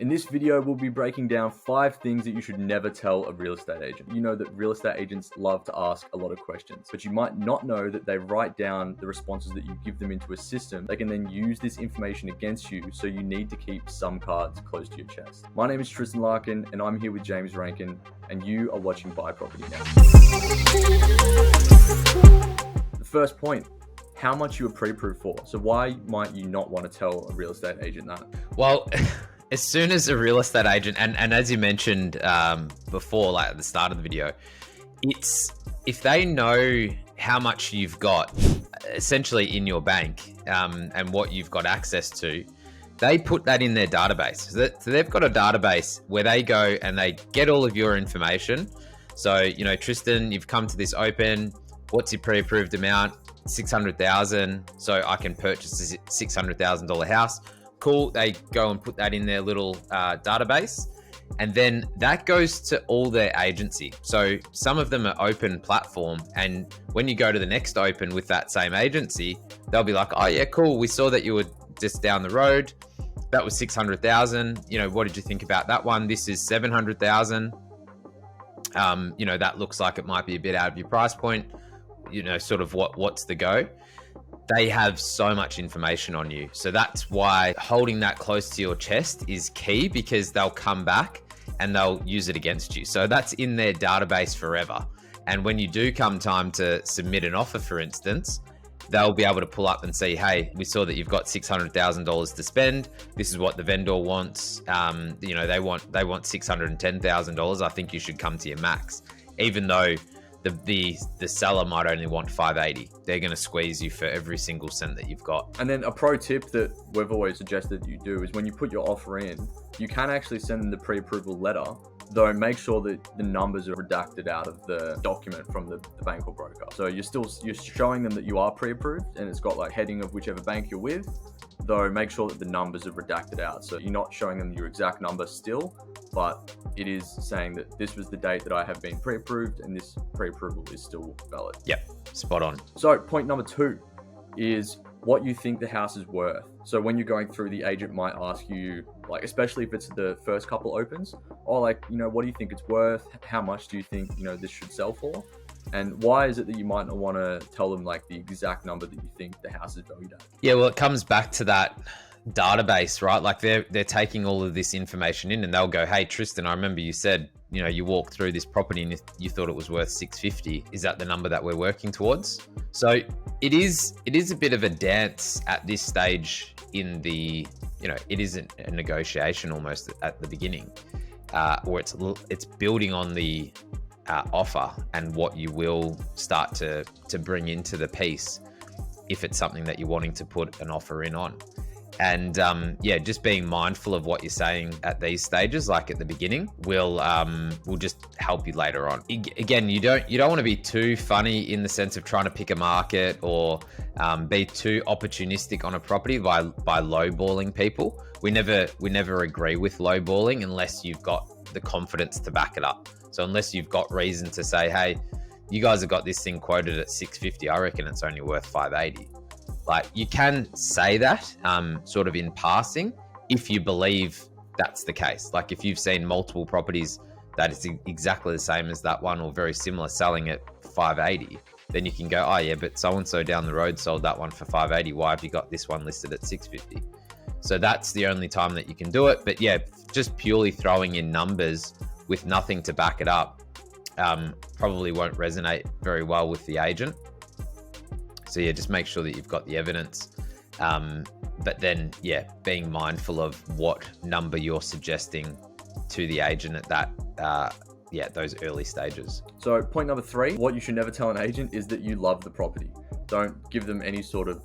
In this video, we'll be breaking down 5 things that you should never tell a real estate agent. You know that real estate agents love to ask a lot of questions, but you might not know that they write down the responses that you give them into a system. They can then use this information against you, so you need to keep some cards close to your chest. My name is Tristan Larkin, and I'm here with James Rankin, and you are watching Buy Property Now. The first point, how much you are pre-approved for. So why might you not want to tell a real estate agent that? Well, as soon as a real estate agent, and as you mentioned before, like at the start of the video, it's if they know how much you've got essentially in your bank and what you've got access to, they put that in their database. So they've got a database where they go and they get all of your information. So, you know, Tristan, you've come to this open. What's your pre-approved amount? 600,000. So I can purchase a $600,000 house. Cool. They go and put that in their little database, and then that goes to all their agency. So some of them are open platform, and when you go to the next open with that same agency, they'll be like, oh yeah, cool. We saw that you were just down the road. That was 600,000. You know, what did you think about that one? This is 700,000. You know, that looks like it might be a bit out of your price point. You know, sort of what's the go? They have so much information on you. So that's why holding that close to your chest is key, because they'll come back and they'll use it against you. So that's in their database forever. And when you do come time to submit an offer, for instance, they'll be able to pull up and see, hey, we saw that you've got $600,000 to spend. This is what the vendor wants. You know, they want $610,000. I think you should come to your max, even though the seller might only want 580. They're going to squeeze you for every single cent that you've got. And then a pro tip that we've always suggested you do is when you put your offer in, you can actually send them the pre-approval letter, though make sure that the numbers are redacted out of the document from the bank or broker. So you're showing them that you are pre-approved, and it's got like heading of whichever bank you're with, though make sure that the numbers are redacted out. So you're not showing them your exact number still, but it is saying that this was the date that I have been pre-approved, and this pre-approval is still valid. Yep, spot on. So point number 2 is what you think the house is worth. So when you're going through, the agent might ask you, like, especially if it's the first couple opens, or like, you know, what do you think it's worth? How much do you think, you know, this should sell for? And why is it that you might not want to tell them like the exact number that you think the house is valued at? Yeah, well, it comes back to that database, right? Like they're taking all of this information in, and they'll go, hey, Tristan, I remember you said, you know, you walked through this property and you thought it was worth 650. Is that the number that we're working towards? So it is a bit of a dance at this stage in the, you know, it isn't a negotiation almost at the beginning, or it's building on the offer and what you will start to bring into the piece if it's something that you're wanting to put an offer in on. And yeah, just being mindful of what you're saying at these stages, like at the beginning, will just help you later on. Again, you don't want to be too funny in the sense of trying to pick a market or be too opportunistic on a property by lowballing people. We never agree with lowballing unless you've got the confidence to back it up. So unless you've got reason to say, hey, you guys have got this thing quoted at 650, I reckon it's only worth 580. Like, you can say that sort of in passing if you believe that's the case. Like if you've seen multiple properties that is exactly the same as that one or very similar selling at 580, then you can go, oh yeah, but so-and-so down the road sold that one for 580. Why have you got this one listed at 650? So that's the only time that you can do it. But yeah, just purely throwing in numbers with nothing to back it up probably won't resonate very well with the agent. So yeah, just make sure that you've got the evidence. But then, yeah, being mindful of what number you're suggesting to the agent at that, those early stages. So point number 3, what you should never tell an agent is that you love the property. Don't give them any sort of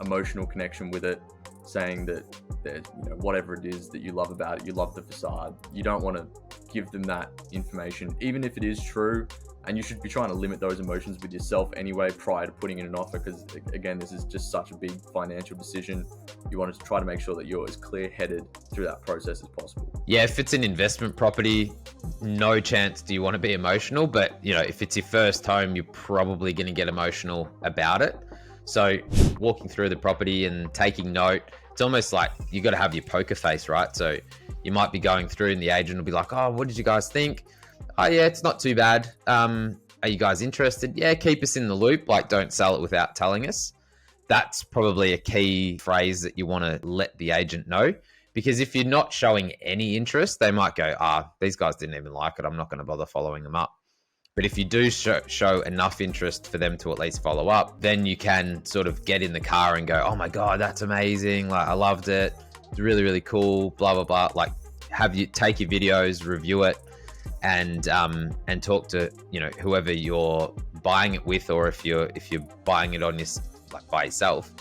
emotional connection with it, saying that there's, you know, whatever it is that you love about it, you love the facade. You don't want to give them that information, even if it is true. And you should be trying to limit those emotions with yourself anyway prior to putting in an offer, because again, this is just such a big financial decision. You want to try to make sure that you're as clear-headed through that process as possible. Yeah, if it's an investment property, no chance do you want to be emotional. But you know, if it's your first home, you're probably going to get emotional about it. So walking through the property and taking note, it's almost like you got to have your poker face, right? So you might be going through and the agent will be like, oh, what did you guys think? Oh yeah, it's not too bad. Are you guys interested? Yeah, keep us in the loop. Like, don't sell it without telling us. That's probably a key phrase that you want to let the agent know, because if you're not showing any interest, they might go, these guys didn't even like it, I'm not going to bother following them up. But if you do show enough interest for them to at least follow up, then you can sort of get in the car and go, oh my God, that's amazing. Like, I loved it. It's really, really cool, blah, blah, blah. Like, have you take your videos, review it, and talk to, you know, whoever you're buying it with, or if you're buying it on this, like, by yourself.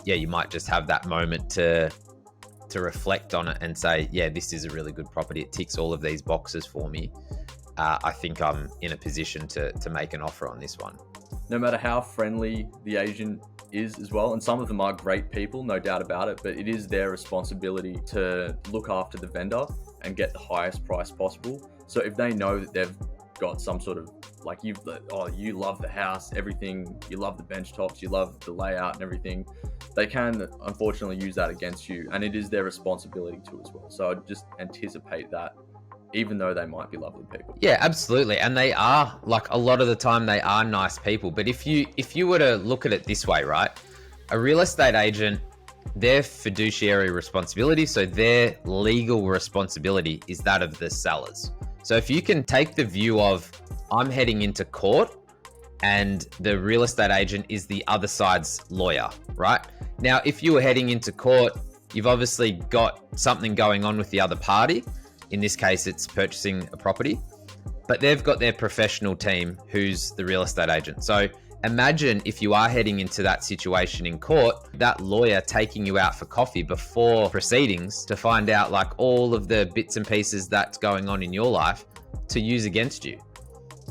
You might just have that moment to reflect on it and say, yeah, this is a really good property. It ticks all of these boxes for me. I think I'm in a position to make an offer on this one. No matter how friendly the agent is as well, and some of them are great people, no doubt about it, but it is their responsibility to look after the vendor and get the highest price possible. So if they know that they've got some sort of, like, you love the house, everything, you love the bench tops, you love the layout and everything, they can unfortunately use that against you, and it is their responsibility to as well. So I'd just anticipate that, even though they might be lovely people. Yeah, absolutely. And they are, like, a lot of the time they are nice people. But if you were to look at it this way, right? A real estate agent, their fiduciary responsibility, so their legal responsibility is that of the sellers. So if you can take the view of, I'm heading into court and the real estate agent is the other side's lawyer, right? Now, if you were heading into court, you've obviously got something going on with the other party. In this case, it's purchasing a property, but they've got their professional team who's the real estate agent. So imagine if you are heading into that situation in court, that lawyer taking you out for coffee before proceedings to find out, like, all of the bits and pieces that's going on in your life to use against you.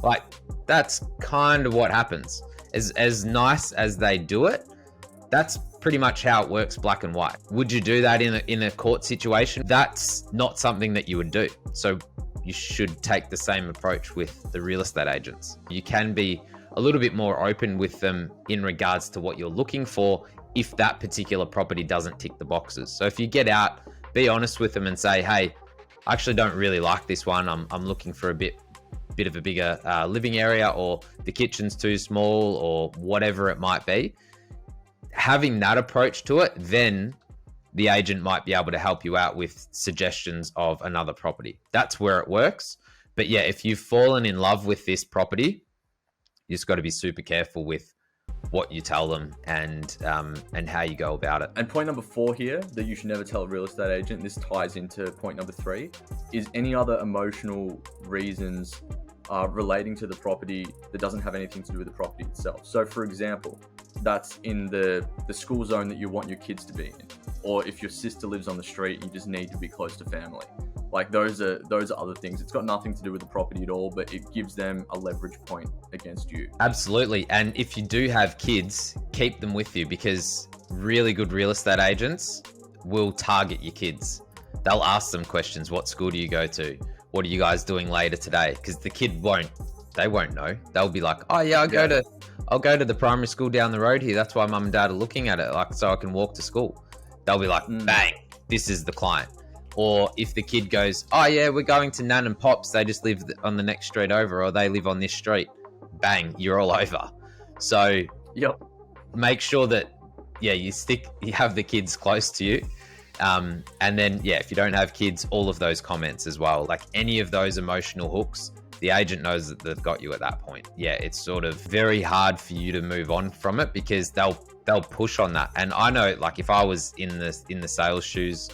Like, that's kind of what happens. As nice as they do it, that's pretty much how it works, black and white. Would you do that in a court situation? That's not something that you would do. So you should take the same approach with the real estate agents. You can be a little bit more open with them in regards to what you're looking for if that particular property doesn't tick the boxes. So if you get out, be honest with them and say, hey, I actually don't really like this one. I'm looking for a bit of a bigger living area, or the kitchen's too small, or whatever it might be. Having that approach to it, then the agent might be able to help you out with suggestions of another property. That's where it works. But yeah, if you've fallen in love with this property, you just got to be super careful with what you tell them and how you go about it. And point number 4 here that you should never tell a real estate agent, this ties into point number 3, is any other emotional reasons relating to the property that doesn't have anything to do with the property itself. So for example, that's in the school zone that you want your kids to be in, or if your sister lives on the street, you just need to be close to family. Like, those are other things. It's got nothing to do with the property at all, but it gives them a leverage point against you. Absolutely. And if you do have kids, keep them with you, because really good real estate agents will target your kids. They'll ask them questions. What school do you go to? What are you guys doing later today? Because the kid won't know. They'll be like, oh yeah, I'll go to the primary school down the road here. That's why mum and dad are looking at it, like, so I can walk to school. They'll be like, bang, this is the client. Or if the kid goes, oh yeah, we're going to Nan and Pops, they just live on the next street over, or they live on this street, bang, you're all over. So yep, make sure that, yeah, you have the kids close to you. And then, yeah, if you don't have kids, all of those comments as well, like any of those emotional hooks, the agent knows that they've got you at that point. Yeah, it's sort of very hard for you to move on from it, because they'll push on that. And I know, like, if I was in the sales shoes,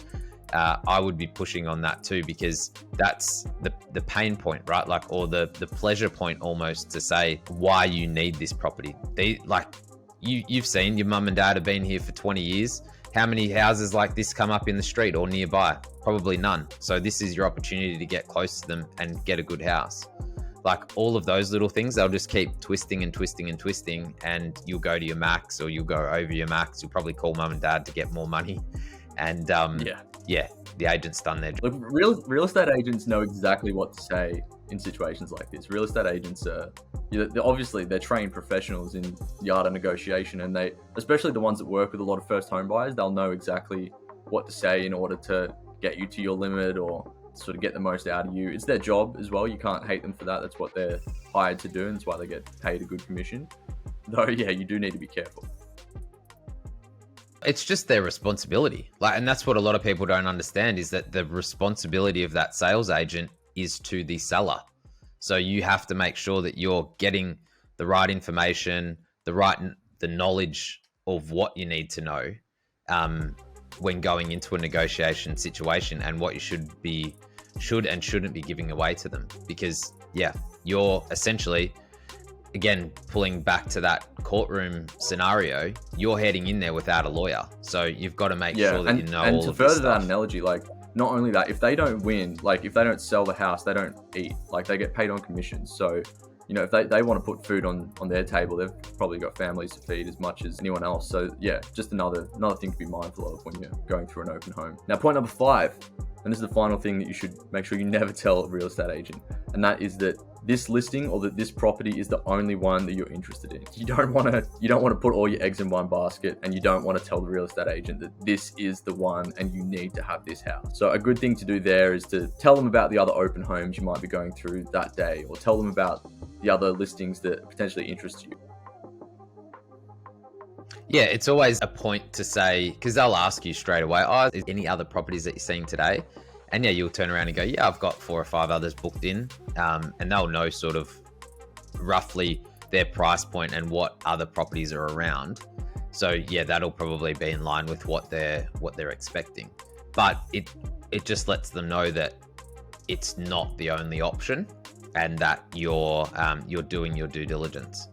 I would be pushing on that too, because that's the pain point, right? Like, or the pleasure point almost, to say why you need this property. You've seen your mum and dad have been here for 20 years. How many houses like this come up in the street or nearby? Probably none. So this is your opportunity to get close to them and get a good house. Like, all of those little things, they'll just keep twisting and twisting and twisting, and you'll go to your max, or you'll go over your max. You'll probably call mum and dad to get more money. And yeah, the agent's done their job. Look, real estate agents know exactly what to say in situations like this. Real estate agents are, obviously they're trained professionals in the art of negotiation, and they, especially the ones that work with a lot of first home buyers, they'll know exactly what to say in order to get you to your limit or sort of get the most out of you. It's their job as well. You can't hate them for that. That's what they're hired to do, and that's why they get paid a good commission. Though, yeah, you do need to be careful. It's just their responsibility. Like, and that's what a lot of people don't understand, is that the responsibility of that sales agent is to the seller. So you have to make sure that you're getting the right information, the knowledge of what you need to know when going into a negotiation situation, and what you should and shouldn't be giving away to them. Because yeah, you're essentially, again, pulling back to that courtroom scenario, you're heading in there without a lawyer. So you've got to make sure that you know all of this stuff. And to further that analogy, like, not only that, if they don't win, like if they don't sell the house, they don't eat. Like, they get paid on commissions. So, you know, if they want to put food on their table, they've probably got families to feed as much as anyone else. So yeah, just another thing to be mindful of when you're going through an open home. Now, point number 5, and this is the final thing that you should make sure you never tell a real estate agent, and that is that this listing or that this property is the only one that you're interested in. You don't want to put all your eggs in one basket, and you don't want to tell the real estate agent that this is the one and you need to have this house. So a good thing to do there is to tell them about the other open homes you might be going through that day, or tell them about the other listings that potentially interest you. Yeah, it's always a point to say, because they'll ask you straight away, oh, is any other properties that you're seeing today? And yeah, you'll turn around and go, yeah, I've got 4 or 5 others booked in. And they'll know sort of roughly their price point and what other properties are around. So yeah, that'll probably be in line with what they're expecting. But it just lets them know that it's not the only option, and that you're doing your due diligence.